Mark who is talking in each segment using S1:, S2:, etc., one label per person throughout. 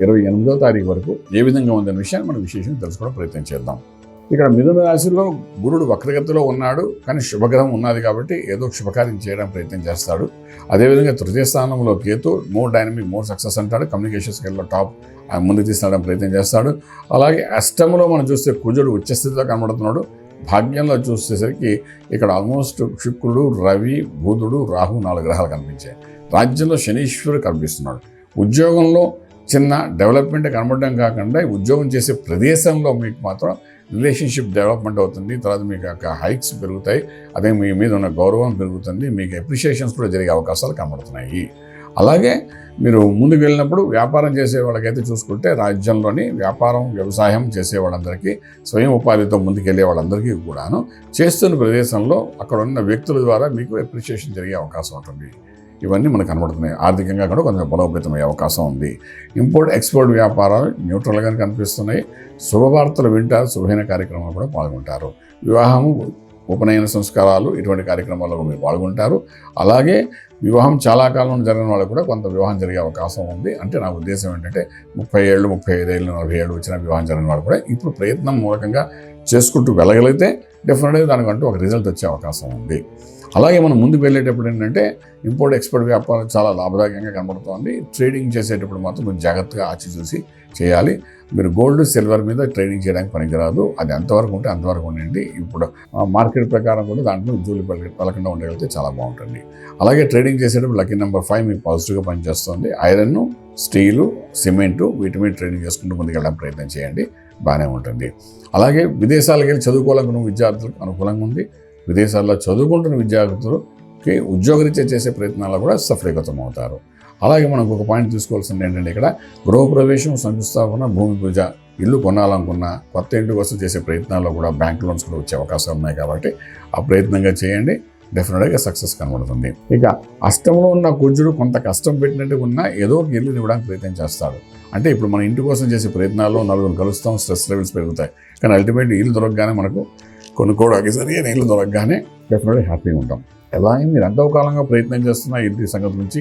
S1: 28వ తారీఖు వరకు ఏ విధంగా ఉందనే విషయాన్ని మనం విశేషంగా తెలుసుకోవడం ప్రయత్నం చేద్దాం. ఇక్కడ మిథున రాశిలో గురుడు వక్రగతిలో ఉన్నాడు, కానీ శుభగ్రహం ఉన్నది కాబట్టి ఏదో శుభకార్యం చేయడానికి ప్రయత్నం చేస్తాడు. అదేవిధంగా తృతీయ స్థానంలో Ketu more dynamic, more success అంటాడు. కమ్యూనికేషన్ స్కిల్లో టాప్ ముందుకు తీసుకెళ్ళడానికి ప్రయత్నం చేస్తాడు. అలాగే అష్టంలో మనం చూస్తే కుజుడు ఉచ్చస్థితిలో కనబడుతున్నాడు. భాగ్యంలో చూసేసరికి ఇక్కడ ఆల్మోస్ట్ శుక్రుడు, రవి, బుధుడు, రాహు 4 గ్రహాలు కనిపించాయి. రాజ్యంలో శనీశ్వరుడు కనిపిస్తున్నాడు. ఉద్యోగంలో చిన్న డెవలప్మెంట్ కనబడడం కాకుండా ఉద్యోగం చేసే ప్రదేశంలో మీకు మాత్రం రిలేషన్షిప్ డెవలప్మెంట్ అవుతుంది. తర్వాత మీకు యొక్క హైక్స్ పెరుగుతాయి. అదే మీ మీద ఉన్న గౌరవం పెరుగుతుంది. మీకు అప్రిషియేషన్స్ కూడా జరిగే అవకాశాలు కనబడుతున్నాయి. అలాగే మీరు ముందుకు వెళ్ళినప్పుడు వ్యాపారం చేసే వాళ్ళకైతే చూసుకుంటే రాజ్యంలోని వ్యాపారం, వ్యవసాయం చేసే వాళ్ళందరికీ, స్వయం ఉపాధితో ముందుకెళ్ళే వాళ్ళందరికీ కూడాను చేస్తున్న ప్రదేశంలో అక్కడ ఉన్న వ్యక్తుల ద్వారా మీకు అప్రిషియేషన్ జరిగే అవకాశం ఉంటుంది. ఇవన్నీ మనకు కనబడుతున్నాయి. ఆర్థికంగా కూడా కొంచెం బలోపేతమయ్యే అవకాశం ఉంది. ఇంపోర్ట్ ఎక్స్పోర్ట్ వ్యాపారాలు న్యూట్రల్గా కనిపిస్తున్నాయి. శుభవార్తలు వింటారు. శుభమైన కార్యక్రమాలు కూడా పాల్గొంటారు. వివాహము, ఉపనయన సంస్కారాలు ఇటువంటి కార్యక్రమాల్లో మీరు పాల్గొంటారు. అలాగే వివాహం చాలా కాలం జరిగిన వాళ్ళకు కూడా కొంత వివాహం జరిగే అవకాశం ఉంది. అంటే నా ఉద్దేశం ఏంటంటే 30 ఏళ్ళు, 35 ఏళ్ళు, 40 ఏళ్ళు వచ్చిన వివాహం జరిగిన వాళ్ళు కూడా ఇప్పుడు ప్రయత్నం మూలకంగా చేసుకుంటూ వెళ్ళగలిగితే డెఫినెట్గా దానికంటూ ఒక రిజల్ట్ వచ్చే అవకాశం ఉంది. అలాగే మనం ముందుకు వెళ్ళేటప్పుడు ఏంటంటే ఇంపోర్ట్ ఎక్స్పోర్ట్ వ్యాపారం చాలా లాభదాయకంగా కనబడుతోంది. ట్రేడింగ్ చేసేటప్పుడు మాత్రం మీరు జాగ్రత్తగా ఆచిచూసి చేయాలి. మీరు గోల్డ్, సిల్వర్ మీద ట్రేడింగ్ చేయడానికి పనికిరాదు. అది ఎంతవరకు ఉంటే అంతవరకు ఉండండి. ఇప్పుడు మార్కెట్ ప్రకారం కూడా దాంట్లో జూలు పలకుండా ఉండగలిగితే చాలా బాగుంటుంది. అలాగే ట్రేడింగ్ చేసేటప్పుడు లక్కీ నెంబర్ 5 మీకు పాజిటివ్గా పనిచేస్తుంది. ఐరన్, స్టీలు, సిమెంటు వీటి మీద ట్రేడింగ్ చేసుకుంటూ ముందుకెళ్ళడానికి ప్రయత్నం చేయండి. బాగానే ఉంటుంది. అలాగే విదేశాలకు వెళ్ళి చదువుకోవాలనుకున్న విద్యార్థులకు అనుకూలంగా ఉంది. విదేశాల్లో చదువుకుంటున్న విద్యార్థులకి ఉద్యోగరీత్యా చేసే ప్రయత్నాల్లో కూడా సఫలీకృతం అవుతారు. అలాగే మనకు ఒక పాయింట్ తీసుకోవాల్సింది ఏంటంటే ఇక్కడ గృహప్రవేశం, శంకుస్థాపన, భూమి పూజ, ఇల్లు కొనాలనుకున్న, కొత్త ఇంటి కోసం చేసే ప్రయత్నాల్లో కూడా బ్యాంక్ లోన్స్ కూడా వచ్చే అవకాశాలు ఉన్నాయి. కాబట్టి ఆ ప్రయత్నంగా చేయండి. డెఫినెట్గా సక్సెస్ కనబడుతుంది. ఇక అష్టంలో ఉన్న కుజుడు కొంత కష్టం పెట్టినట్టు ఉన్నా ఏదో ఒక ఇల్లుని ఇవ్వడానికి ప్రయత్నం చేస్తాడు. అంటే ఇప్పుడు మన ఇంటి కోసం చేసే ప్రయత్నాల్లో నలుగురు కలుస్తాం, స్ట్రెస్ లెవెల్స్ పెరుగుతాయి. కానీ అల్టిమేట్లీ ఇల్లు దొరకగానే మనకు కొనుక్కోవడానికి సరిగా ఇల్లు దొరకగానే డెఫినెట్గా హ్యాపీగా ఉంటాం. అలాగే మీరు ఎంతో కాలంగా ప్రయత్నం చేస్తున్న ఇంటి సంగతి నుంచి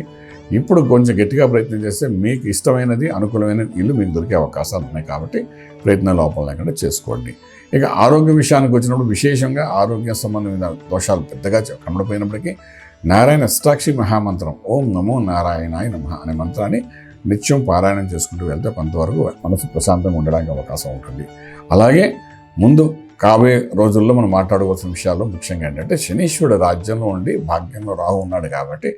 S1: ఇప్పుడు కొంచెం గట్టిగా ప్రయత్నం చేస్తే మీకు ఇష్టమైనది, అనుకూలమైన ఇల్లు మీకు దొరికే అవకాశాలు ఉన్నాయి. కాబట్టి ప్రయత్నం లోపం లేకుండా చేసుకోండి. ఇక ఆరోగ్య విషయానికి వచ్చినప్పుడు విశేషంగా ఆరోగ్య సంబంధమైన దోషాలు పెద్దగా కనబడిపోయినప్పటికీ నారాయణ అష్టాక్షి మహామంత్రం ఓం నమో నారాయణాయ నమః అనే మంత్రాన్ని నిత్యం పారాయణం చేసుకుంటూ వెళ్తే కొంతవరకు మనసు ప్రశాంతంగా ఉండడానికి అవకాశం ఉంటుంది. అలాగే ముందు కాబోయే రోజుల్లో మనం మాట్లాడుకోవాల్సిన విషయాల్లో ముఖ్యంగా ఏంటంటే శనీశ్వరుడు రాజ్యంలో ఉండి భాగ్యంలో రాహు ఉన్నాడు కాబట్టి